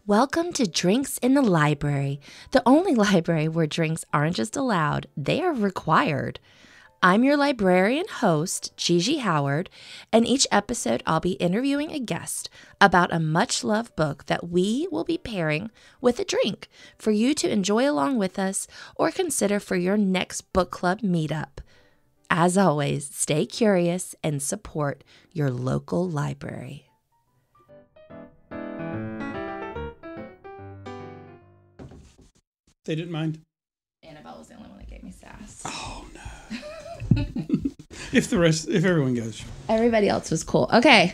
Welcome to Drinks in the Library, the only library where drinks aren't just allowed, they are required. I'm your librarian host, Gigi Howard, and each episode I'll be interviewing a guest about a much-loved book that we will be pairing with a drink for you to enjoy along with us or consider for your next book club meetup. As always, stay curious and support your local library. They didn't mind? Annabelle was the only one that gave me sass. Oh, no. If everyone goes. Everybody else was cool. Okay.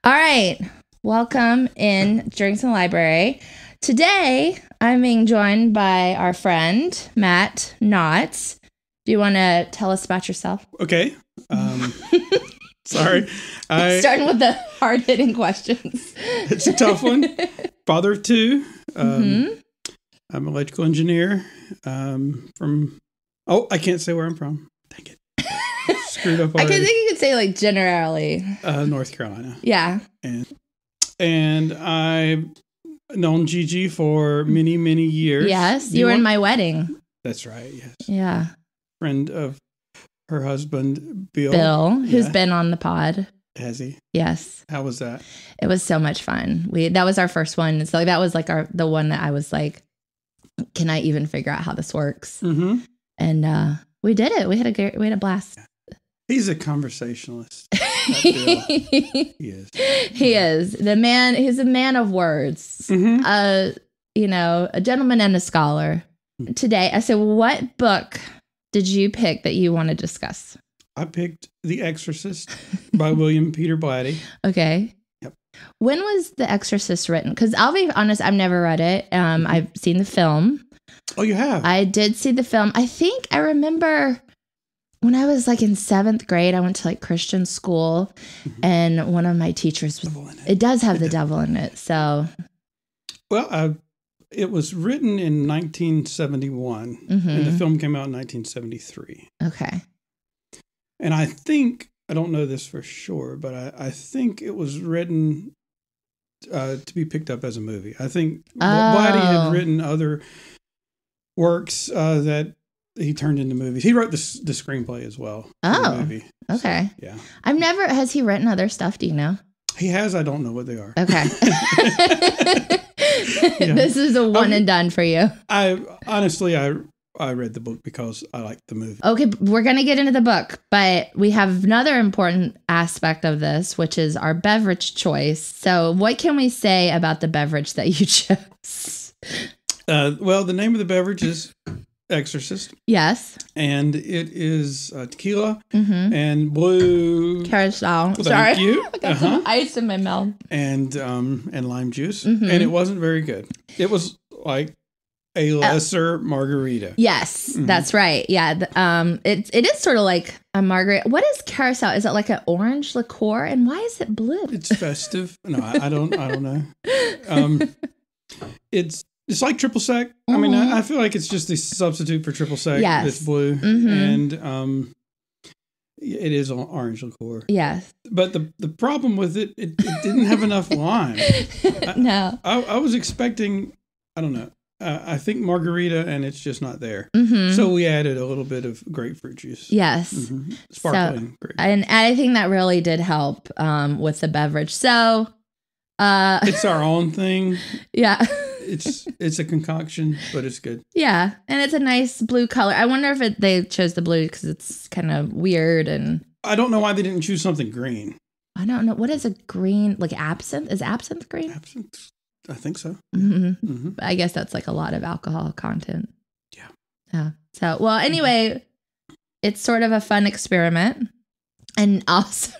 All right. Welcome in Drinks in the Library. Today, I'm being joined by our friend, Matt Knotts. Do you want to tell us about yourself? Okay. Sorry. Starting with the hard-hitting questions. It's a tough one. Father of two. I'm an electrical engineer I can't say where I'm from. Dang it. Screwed up already. I think you could say like generally. North Carolina. Yeah. And I've known Gigi for many, many years. Yes. You were in my wedding. That's right. Yes. Yeah. Friend of her husband, Bill. Who's been on the pod. Has he? Yes. How was that? It was so much fun. That was our first one. So that was like the one that I was like, can I even figure out how this works? Mm-hmm. And we did it. We had a blast. He's a conversationalist. He is. He is. He's a man of words. Mm-hmm. A gentleman and a scholar. Mm-hmm. Today, I said, what book did you pick that you want to discuss? I picked The Exorcist by William Peter Blatty. Okay. Yep. When was The Exorcist written? Because I'll be honest, I've never read it. I've seen the film. Oh, you have? I did see the film. I think I remember when I was like in 7th grade, I went to like Christian school, and one of my teachers it does have the devil in it. So, well, it was written in 1971, and the film came out in 1973. Okay. And I don't know this for sure, but I think it was written to be picked up as a movie. I think Blatty had written other works that he turned into movies. He wrote the screenplay as well. Oh, for the movie. Okay. So, yeah. Has he written other stuff? Do you know? He has. I don't know what they are. Okay. Yeah. This is a one and done for you. I read the book because I liked the movie. Okay, we're going to get into the book, but we have another important aspect of this, which is our beverage choice. So what can we say about the beverage that you chose? Well, the name of the beverage is Exorcist. Yes. And it is tequila and blue curacao. Thank you. I got some ice in my mouth. And lime juice. And it wasn't very good. It was like a lesser margarita. Yes, that's right. Yeah. It is sort of like a margarita. What is curacao? Is it like an orange liqueur? And why is it blue? It's festive. No, I don't know. It's like triple sec. I mean, I feel like it's just the substitute for triple sec. Yes. It's blue. And it is orange liqueur. Yes. But the problem with it didn't have enough lime. No. I was expecting, I don't know. I think margarita, and it's just not there. So we added a little bit of grapefruit juice. Yes. Sparkling grapefruit. And I think that really did help with the beverage. So it's our own thing. Yeah. It's a concoction, but it's good. Yeah. And it's a nice blue color. I wonder if they chose the blue because it's kind of weird. And I don't know why they didn't choose something green. I don't know. What is a green? Like absinthe? Is absinthe green? Absinthe. I think so. I guess that's like a lot of alcohol content. Yeah. So, well, anyway, it's sort of a fun experiment. And also,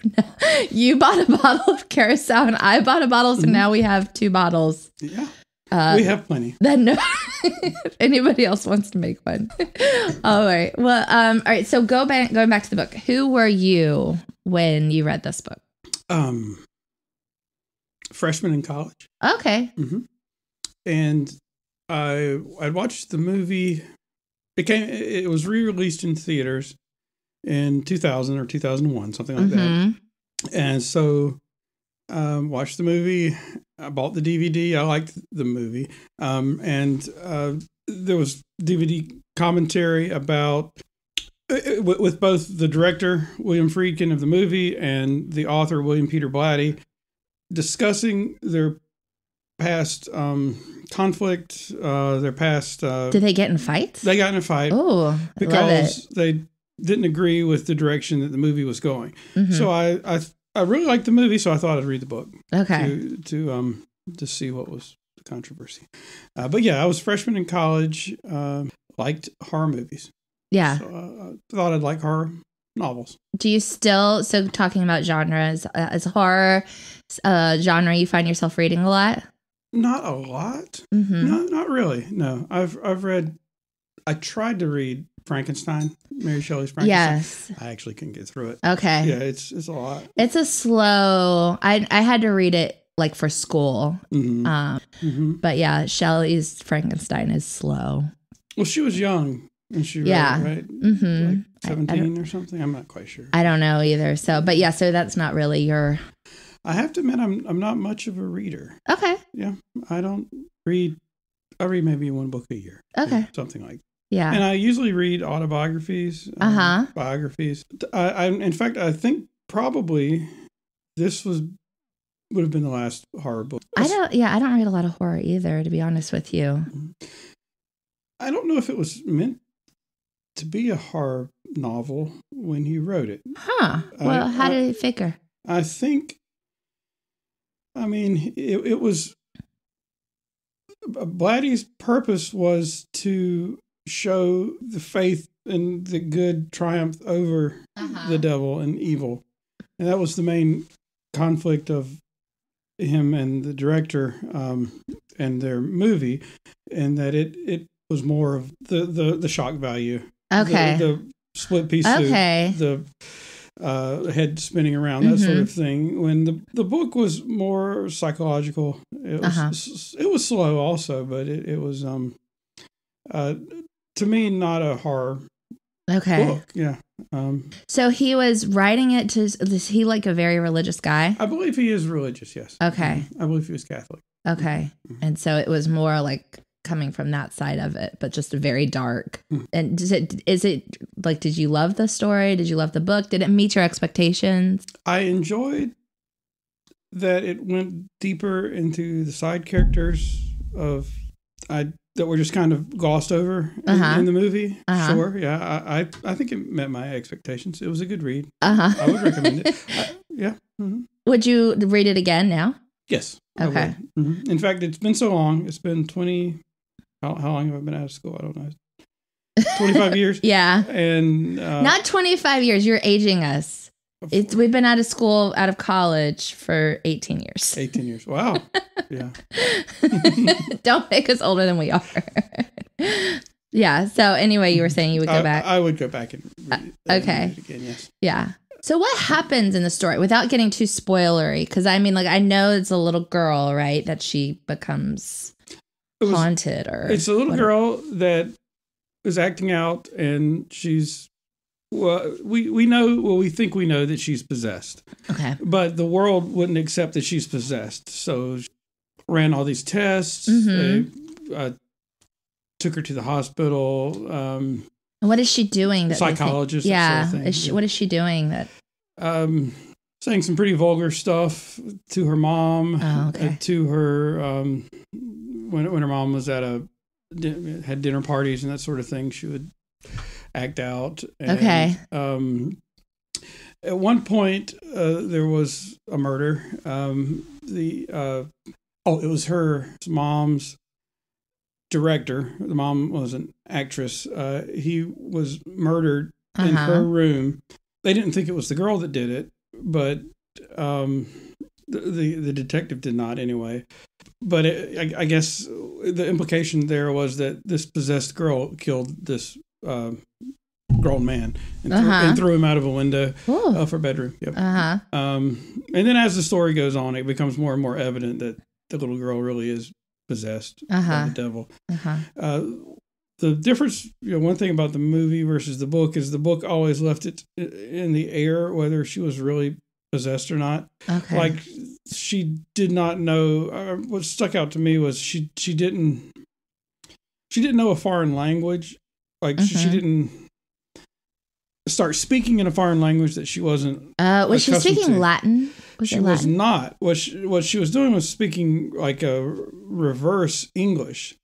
you bought a bottle of curacao and I bought a bottle. So now we have 2 bottles. Yeah. We have plenty. Then if anybody else wants to make one. All right. Well, all right. So going back to the book. Who were you when you read this book? Freshman in college. Okay. And I watched the movie. It was re-released in theaters in 2000 or 2001, something like that. And so watched the movie. I bought the DVD. I liked the movie. And there was DVD commentary about with both the director, William Friedkin of the movie, and the author, William Peter Blatty, discussing their past conflict, their past... Did they get in fights? They got in a fight. Oh, because they didn't agree with the direction that the movie was going. Mm-hmm. So I really liked the movie, so I thought I'd read the book. Okay. To see what was the controversy. But yeah, I was a freshman in college, liked horror movies. Yeah. So I thought I'd like horror novels. Do you still, so talking about genres, as horror genre you find yourself reading a lot? Not a lot. Mm-hmm. Not really. No, I've read, I tried to read Frankenstein, Mary Shelley's Frankenstein. Yes. I actually couldn't get through it. Okay. Yeah, it's a lot. It's a slow, I had to read it like for school. Mm-hmm. But yeah, Shelley's Frankenstein is slow. Well, she was young when she read it, right? Mm-hmm. Like 17 or something? I'm not quite sure. I don't know either. So, but yeah, so that's not really your... I have to admit, I'm not much of a reader. Okay. Yeah, I don't read. I read maybe one book a year. Okay. Something like that. Yeah. And I usually read autobiographies, biographies. In fact, I think probably this would have been the last horror book. I don't read a lot of horror either, to be honest with you. I don't know if it was meant to be a horror novel when he wrote it. Huh. Well, how did it figure? I think, it was, Blatty's purpose was to show the faith and the good triumph over the devil and evil. And that was the main conflict of him and the director and their movie, and that it was more of the shock value. Okay. The split pea soup, the head spinning around, that sort of thing. When the book was more psychological, it was slow also, but it was to me not a horror book. Yeah. So he was writing it to, is he like a very religious guy? I believe he is religious, yes. Okay. I believe he was Catholic. Okay. Mm-hmm. And so it was more like coming from that side of it, but just very dark. Mm-hmm. And is it like, did you love the story? Did you love the book? Did it meet your expectations? I enjoyed that it went deeper into the side characters that were just kind of glossed over in the movie. Sure. Yeah. I think it met my expectations. It was a good read. I would recommend it. Yeah. Mm-hmm. Would you read it again now? Yes. Okay. Mm-hmm. In fact, it's been so long. It's been 20. How long have I been out of school? I don't know. 25 years. Yeah. And not 25 years. You're aging us. We've been out of college for 18 years. 18 years. Wow. Yeah. Don't make us older than we are. Yeah. So anyway, you were saying you would go back. I would go back and read it again. Yes. Yeah. So what happens in the story without getting too spoilery? Because I know it's a little girl, right? That she becomes haunted, or it's a little girl that is acting out, and she's we think we know that she's possessed. Okay. But the world wouldn't accept that she's possessed, so she ran all these tests. Mm-hmm. They took her to the hospital. What is she doing? That psychologist. Yeah. Sort of thing. What is she doing? That saying some pretty vulgar stuff to her mom. Oh, okay. To her when her mom was had dinner parties and that sort of thing, she would act out. And, okay. At one point, there was a murder. It was her mom's director. The mom was an actress. He was murdered in her room. They didn't think it was the girl that did it, but the detective did not anyway. But I guess the implication there was that this possessed girl killed this grown man and threw him out of a window of her bedroom. Yep. And then as the story goes on, it becomes more and more evident that the little girl really is possessed by the devil. The difference, one thing about the movie versus the book is the book always left it in the air whether she was really possessed or not. Okay. Like she did not know. What stuck out to me was she didn't know a foreign language. Like she didn't start speaking in a foreign language that she wasn't. Was she speaking Latin? She was not. What she was doing was speaking like a reverse English.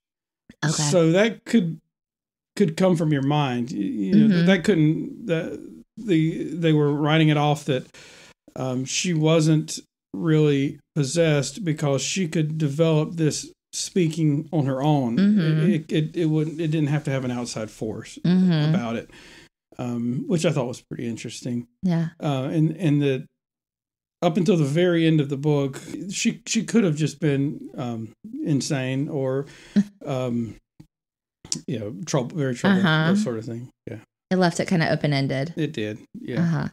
Okay. So that could come from your mind. You know, that couldn't. They were writing it off that she wasn't really possessed because she could develop this speaking on her own. It didn't have to have an outside force about it, which I thought was pretty interesting. Yeah. And the up until the very end of the book, she could have just been insane or very troubled, that sort of thing. Yeah. It left it kind of open-ended. It did. Yeah.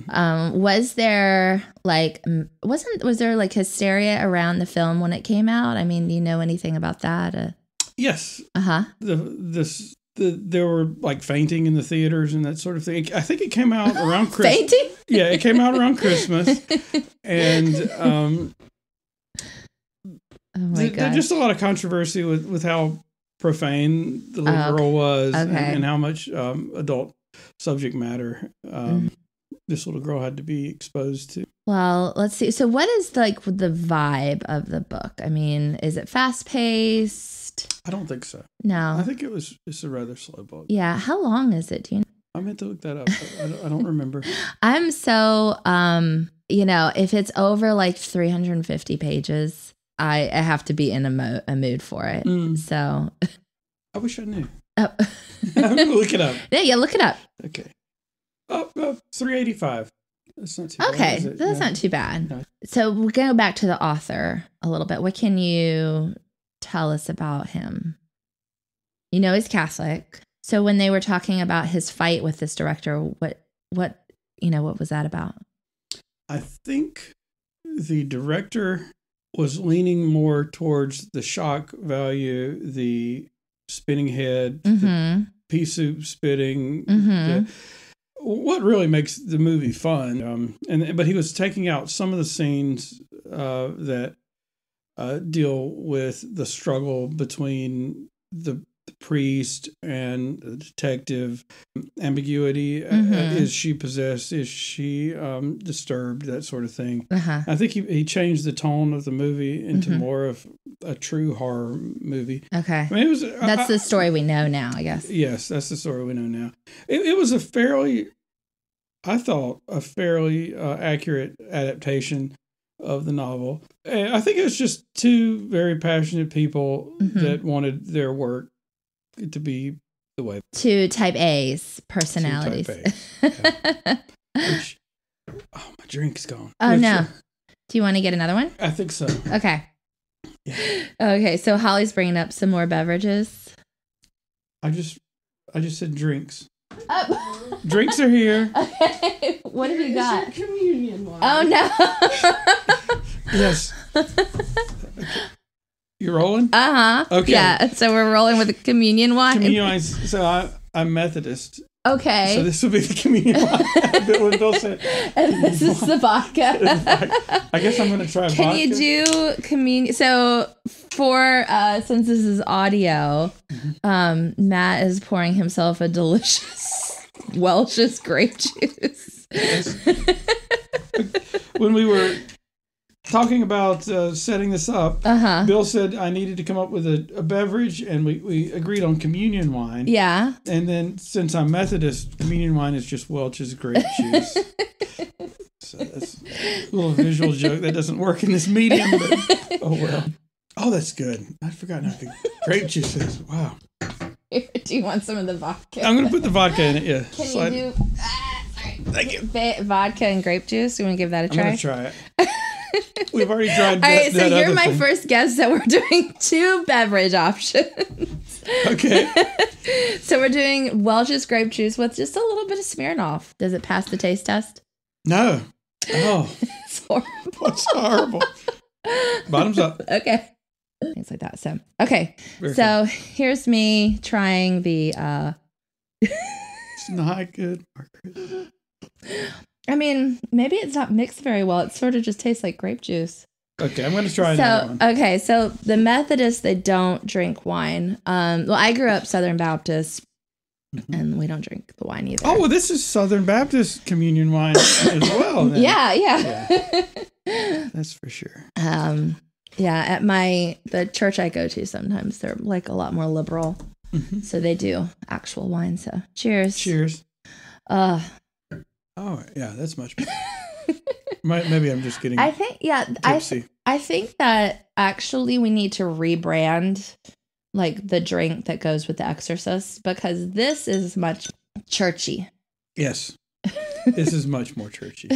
Was there was there like hysteria around the film when it came out? I mean, do you know anything about that? Yes. There were like fainting in the theaters and that sort of thing. I think it came out around Christmas. Fainting? Yeah, it came out around Christmas. And oh my God. There's just a lot of controversy with how profane the little girl was and how much adult subject matter this little girl had to be exposed to. Well, let's see. So what is like the vibe of the book? I mean, is it fast paced? I don't think so. No. I think it's a rather slow book. Yeah. How long is it? Do you know? I meant to look that up. I don't remember. I'm so, if it's over like 350 pages, I have to be in a mood for it. So I wish I knew. Oh. Look it up. Yeah, look it up. Okay. 385. That's not too bad. Okay, that's not too bad. No. So we'll go back to the author a little bit. What can you tell us about him? You know, he's Catholic. So when they were talking about his fight with this director, what was that about? I think the director was leaning more towards the shock value, the spinning head, the pea soup spitting, what really makes the movie fun. But he was taking out some of the scenes that deal with the struggle between the priest and the detective, ambiguity. Is she possessed? Is she disturbed? That sort of thing. I think he changed the tone of the movie into more of a true horror movie. Okay. I mean, that's the story we know now, I guess. Yes, that's the story we know now. It was a fairly accurate adaptation of the novel. I think it was just two very passionate people that wanted their work to be the way. Two type A's personalities. My drink's gone. Oh, no. Do you want to get another one? I think so. Okay. Yeah. Okay, so Holly's bringing up some more beverages. I just said drinks. Oh. Drinks are here. Okay. What have you got? Communion wine. Oh, no. Yes. Okay. You rolling? Okay. Yeah. So we're rolling with the communion wine. Communion wine. So I'm Methodist. Okay. So this will be the communion wine. When Bill said, and this is the vodka. I guess I'm going to try vodka. Can you do communion? So for since this is audio, Matt is pouring himself a delicious Welch's grape juice. Yes. When we were talking about setting this up, Bill said I needed to come up with a beverage, and we agreed on communion wine. Yeah. And then since I'm Methodist, communion wine is just Welch's grape juice. So that's a little visual joke that doesn't work in this medium, but oh well. Oh, that's good. I'd forgotten how good grape juice is. Wow. Do you want some of the vodka? I'm going to put the vodka in it, yeah. Can you do... sorry. Thank you. Vodka and grape juice? You want to give that a try? I'm going to try it. We've already tried that. All right, so you're my thing. first guest that we're doing two beverage options. Okay. So we're doing Welch's grape juice with just a little bit of Smirnoff. Does it pass the taste test? No. Oh. It's horrible. It's horrible. Bottoms up. Okay. Things like that. So, okay. Very so fun. Here's me trying the... It's not good, Margaret. I mean, maybe it's not mixed very well. It sort of just tastes like grape juice. Okay, I'm going to try another one. Okay, so the Methodists, they don't drink wine. Well, I grew up Southern Baptist, and we don't drink the wine either. Oh, well, this is Southern Baptist communion wine as well. Then. Yeah. That's for sure. At the church I go to, sometimes they're like a lot more liberal, so they do actual wine. So cheers. Cheers. Oh yeah, that's much better. Maybe I'm just getting. I think I think that actually we need to rebrand like the drink that goes with the Exorcist, because this is much churchy. Yes, this is much more churchy.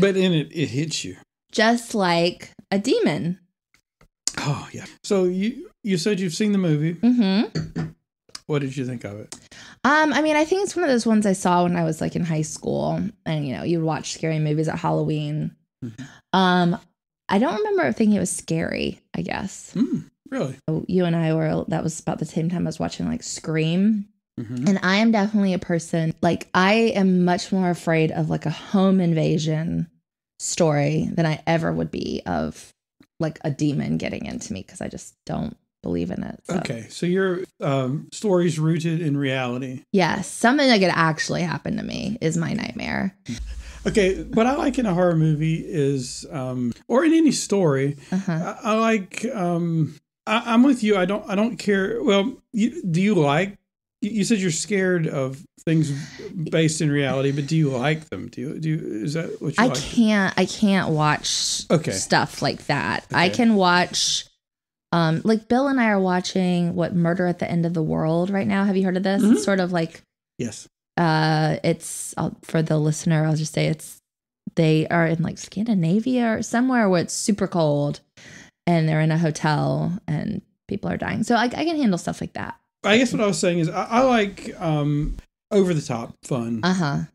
But in it hits you just like a demon. Oh yeah. So you said you've seen the movie. Mm-hmm. What did you think of it? I mean, I think it's one of those ones I saw when I was like in high school, and you'd watch scary movies at Halloween. Mm-hmm. I don't remember thinking it was scary, I guess. Really? You and I that was about the same time I was watching like Scream. Mm-hmm. And I am definitely a person, like I am much more afraid of like a home invasion story than I ever would be of like a demon getting into me, because I just don't believe in it. So. Okay, so your story's rooted in reality. Yes, something that could actually happen to me is my nightmare. Okay, what I like in a horror movie is, or in any story, I like. I'm with you. I don't care. Well, do you like? You said you're scared of things based in reality, but do you like them? Do you? Is that what you like? I can't watch stuff like that. Okay. I can watch. Like Bill and I are watching Murder at the End of the World right now. Have you heard of this? Mm-hmm. It's sort of like yes. It's for the listener. I'll just say they are in like Scandinavia or somewhere where it's super cold, and they're in a hotel and people are dying. So I can handle stuff like that. I guess what I was saying is I like over the top fun.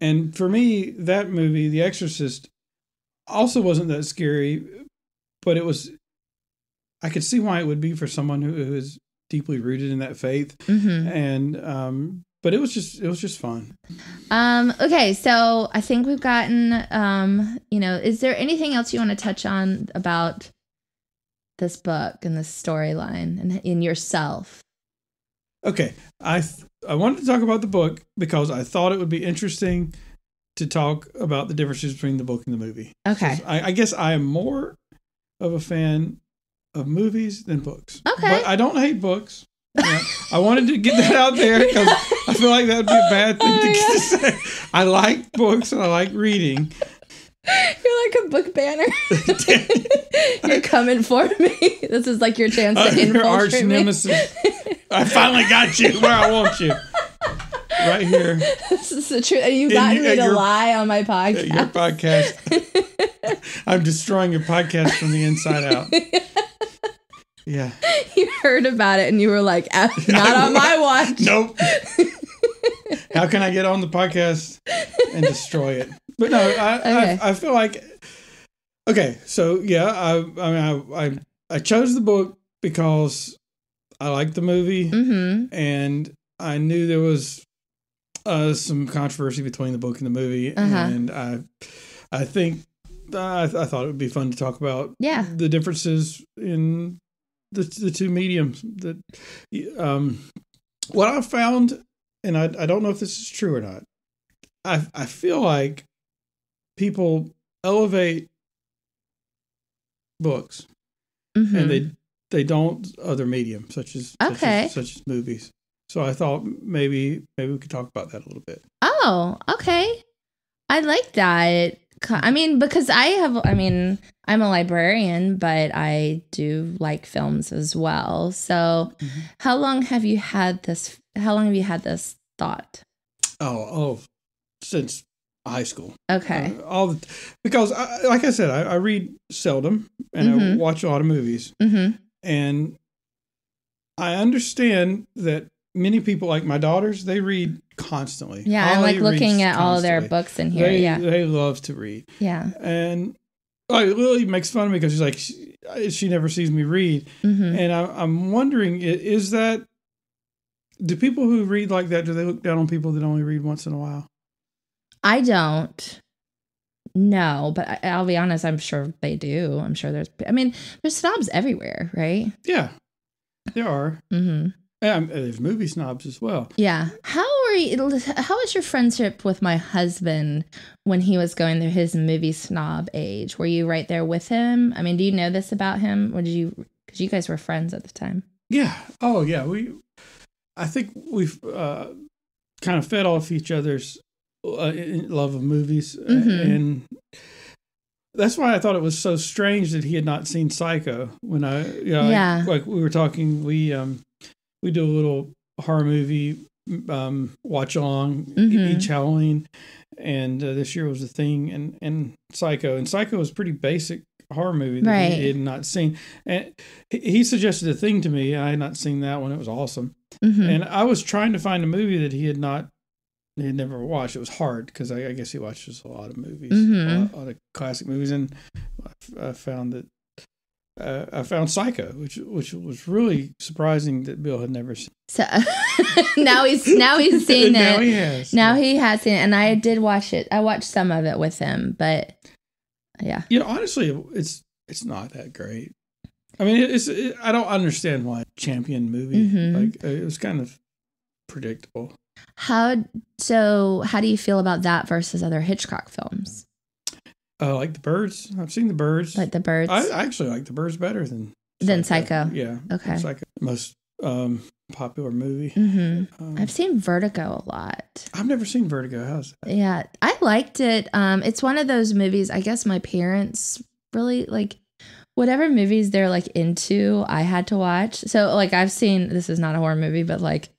And for me, that movie, The Exorcist, also wasn't that scary, but it was. I could see why it would be for someone who is deeply rooted in that faith, and but it was just fun. Okay, so I think we've gotten is there anything else you want to touch on about this book and this storyline and in yourself? Okay, I wanted to talk about the book because I thought it would be interesting to talk about the differences between the book and the movie. Okay, so I guess I am more of a fan of movies than books. Okay. But I don't hate books. I wanted to get that out there because I feel like that would be a bad thing to say. I like books and I like reading. You're like a book banner. You're coming for me. This is like your chance to infiltrate your arch me. nemesis. I finally got you where I want you. Right here. This is the truth. You've gotten me to lie on my podcast. Your podcast. I'm destroying your podcast from the inside out. Yeah. You heard about it and you were like, not on my watch. Nope. How can I get on the podcast and destroy it? But no, I feel like, okay, so yeah, I chose the book because I liked the movie and I knew there was some controversy between the book and the movie. And I think I thought it would be fun to talk about the differences in the two mediums. That what I found, and I don't know if this is true or not. I feel like people elevate books, and they don't other mediums such as movies. So I thought maybe we could talk about that a little bit. Oh, okay. I like that. I mean, because I'm a librarian, but I do like films as well. So how long have you had this thought? Oh, since high school. Okay. Because like I said, I read seldom and I watch a lot of movies. And I understand that many people, like my daughters, they read constantly. Yeah, I'm like looking at all their books in here. They love to read. Yeah. And Lily makes fun of me because she's like, she never sees me read. And I'm wondering, is that, do people who read like that, do they look down on people that only read once in a while? I don't. No, but I'll be honest. I'm sure they do. I'm sure there's snobs everywhere, right? Yeah, there are. Mm-hmm. There's movie snobs as well. Yeah. How was your friendship with my husband when he was going through his movie snob age? Were you right there with him? I mean, do you know this about him? Or because you guys were friends at the time? Yeah. Oh, yeah. I think we've kind of fed off each other's love of movies. And that's why I thought it was so strange that he had not seen Psycho. When like we were talking, we do a little horror movie watch along each Halloween, and this year was the thing, and Psycho was a pretty basic horror movie that he had not seen, and he suggested a thing to me. I had not seen that one. It was awesome, and I was trying to find a movie that he had never watched. It was hard because I guess he watches a lot of movies, a lot of classic movies, and I found that. I found Psycho, which was really surprising that Bill had never seen. So now he's seen it. Now he has. Now he has seen it, and I did watch it. I watched some of it with him, but yeah. Honestly, it's not that great. I mean, I don't understand why champion movie. Like it was kind of predictable. How do you feel about that versus other Hitchcock films? Like The Birds. I've seen The Birds. Like The Birds? I actually like The Birds better than Psycho. Yeah. Okay. Psycho, most popular movie. I've seen Vertigo a lot. I've never seen Vertigo. How's that? Yeah, I liked it. It's one of those movies, I guess my parents really like whatever movies they're like into, I had to watch. So like I've seen, this is not a horror movie, but like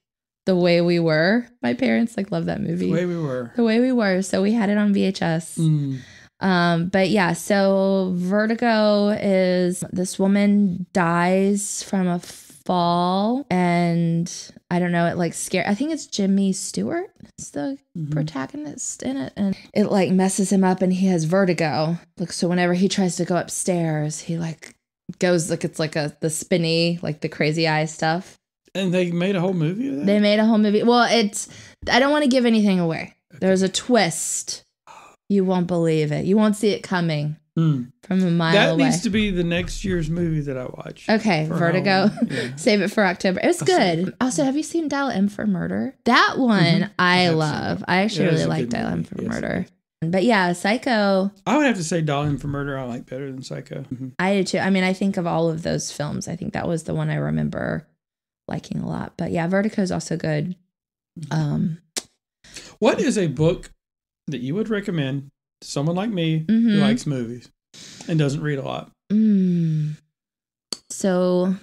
The Way We Were. My parents like love that movie. The Way We Were. The Way We Were. So we had it on VHS. But yeah, so Vertigo is this woman dies from a fall, and I don't know, it like scared. I think it's Jimmy Stewart is the protagonist in it, and it like messes him up, and he has vertigo. Like so, whenever he tries to go upstairs, he like goes like it's like the spinny, like the crazy eye stuff. And they made a whole movie of that? They made a whole movie. Well, I don't want to give anything away. Okay. There's a twist. You won't believe it. You won't see it coming from a mile away. That needs to be the next year's movie that I watch. Okay, Vertigo. Yeah. Save it for October. It was good. Also, have you seen Dial M for Murder? That one I love. I actually really like Dial M for Murder. But yeah, Psycho. I would have to say Dial M for Murder I like better than Psycho. I do too. I mean, I think of all of those films, I think that was the one I remember liking a lot. But yeah, Vertigo is also good. What is a book that you would recommend to someone like me who likes movies and doesn't read a lot? So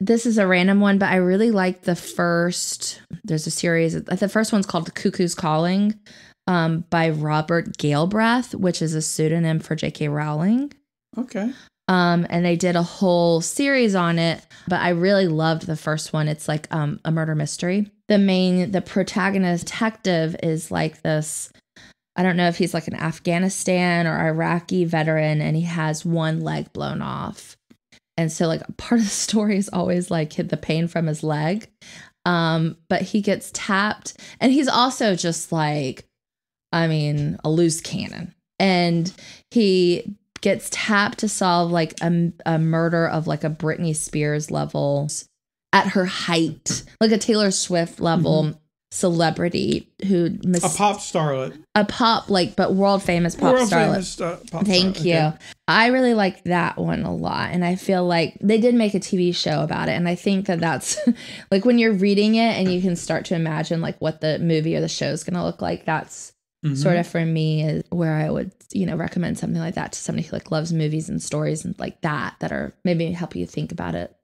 this is a random one, but I really like there's a series. The first one's called The Cuckoo's Calling by Robert Galbraith, which is a pseudonym for JK Rowling. Okay. And they did a whole series on it, but I really loved the first one. It's like a murder mystery. The protagonist detective is like this, I don't know if he's like an Afghanistan or Iraqi veteran, and he has one leg blown off. And so like part of the story is always like the pain from his leg. But he gets tapped, and he's also just like, I mean, a loose cannon. And he gets tapped to solve like a murder of like a Britney Spears level at her height, like a Taylor Swift level celebrity who a pop starlet, but world famous pop starlet. Thank you. Okay. I really like that one a lot, and I feel like they did make a TV show about it, and I think that's like when you're reading it and you can start to imagine like what the movie or the show is going to look like. That's sort of for me is where I would recommend something like that to somebody who like loves movies and stories and like that are maybe help you think about it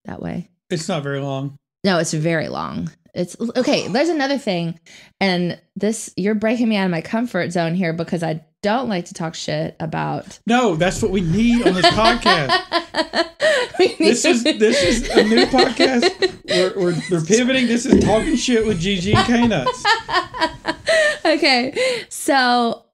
that way. It's not very long. No, it's very long. It's okay. There's another thing, and you're breaking me out of my comfort zone here because I don't like to talk shit about. No, that's what we need on this podcast. This is a new podcast. We're pivoting. This is talking shit with Gigi and K-Nuts. Okay, so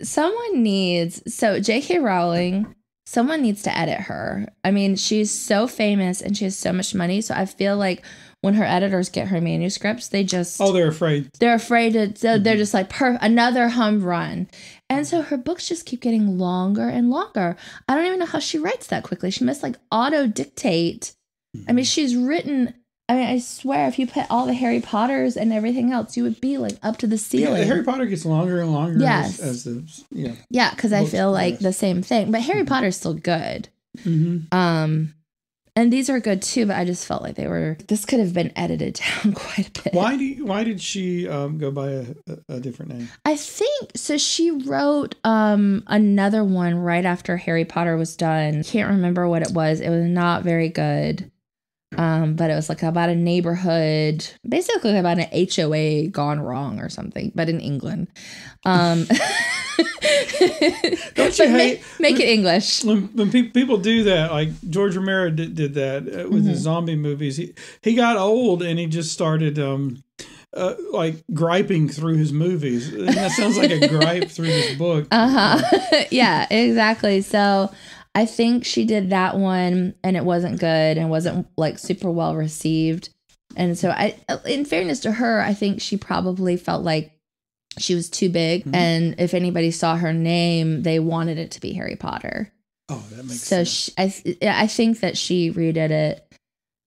JK Rowling. Someone needs to edit her. I mean, she's so famous and she has so much money. So I feel like when her editors get her manuscripts, they just... Oh, they're afraid. They're afraid to... So they're just like, another home run. And so her books just keep getting longer and longer. I don't even know how she writes that quickly. She must like auto-dictate. I mean, she's written... I mean, I swear, if you put all the Harry Potters and everything else, you would be like up to the ceiling. Yeah, Harry Potter gets longer and longer as the Yeah, because I feel like the same thing. But Harry Potter's still good. And these are good too. But I just felt like this could have been edited down quite a bit. Why did she go by a different name? I think so. She wrote another one right after Harry Potter was done. Can't remember what it was. It was not very good. But it was like about a neighborhood, basically about an HOA gone wrong or something, but in England. Don't you hate make it English? When people do that, like George Romero did that with his zombie movies. He got old and he just started like griping through his movies. And that sounds like a gripe through this book. Yeah, exactly. So I think she did that one and it wasn't good and wasn't like super well received. And so in fairness to her, I think she probably felt like she was too big. And if anybody saw her name, they wanted it to be Harry Potter. Oh, that makes sense. I think that she redid it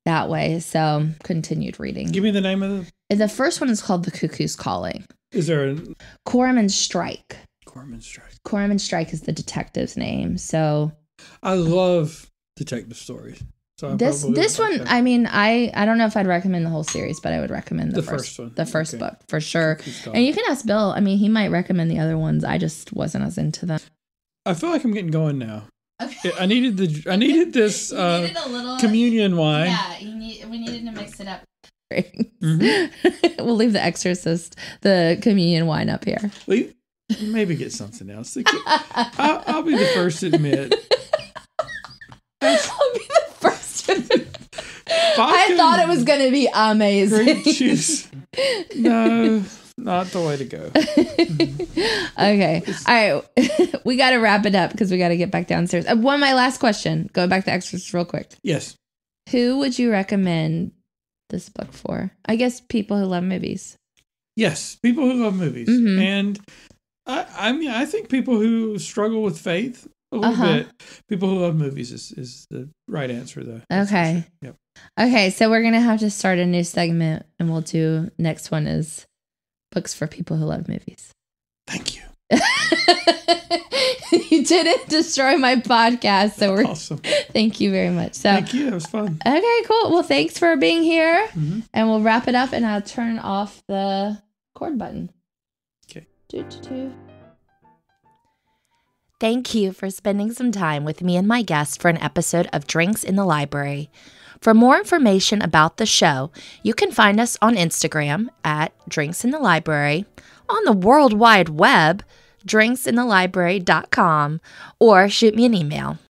that way. So continued reading. Give me the name of the first one is called The Cuckoo's Calling. Is there a... Cormoran Strike. Cormoran Strike. Cormoran Strike is the detective's name. So... I love detective stories. So this one, I mean, I don't know if I'd recommend the whole series, but I would recommend the first one. The first book, for sure. And you can ask Bill. I mean, he might recommend the other ones. I just wasn't as into them. I feel like I'm getting going now. Okay. I needed this needed a little communion wine. Yeah, we needed to mix it up. We'll leave the Exorcist, the communion wine up here. Well, maybe get something else. I'll be the first to admit. I'll be the first to admit. I thought it was going to be amazing. Grape juice. No, not the way to go. Okay. All right. We got to wrap it up because we got to get back downstairs. My last question. Going back to Exorcist real quick. Yes. Who would you recommend this book for? I guess people who love movies. Yes, people who love movies. And I mean, I think people who struggle with faith a little bit. People who love movies is the right answer, though. Okay. Sure. Yep. Okay, so we're going to have to start a new segment, and we'll do, next one is books for people who love movies. Thank you. You didn't destroy my podcast, so we're awesome. Thank you very much. So thank you. That was fun. Okay, cool. Well, thanks for being here, and we'll wrap it up, and I'll turn off the record button. Okay. Thank you for spending some time with me and my guest for an episode of Drinks in the Library. For more information about the show, you can find us on Instagram at Drinks in the Library, on the World Wide Web, drinksinthelibrary.com, or shoot me an email.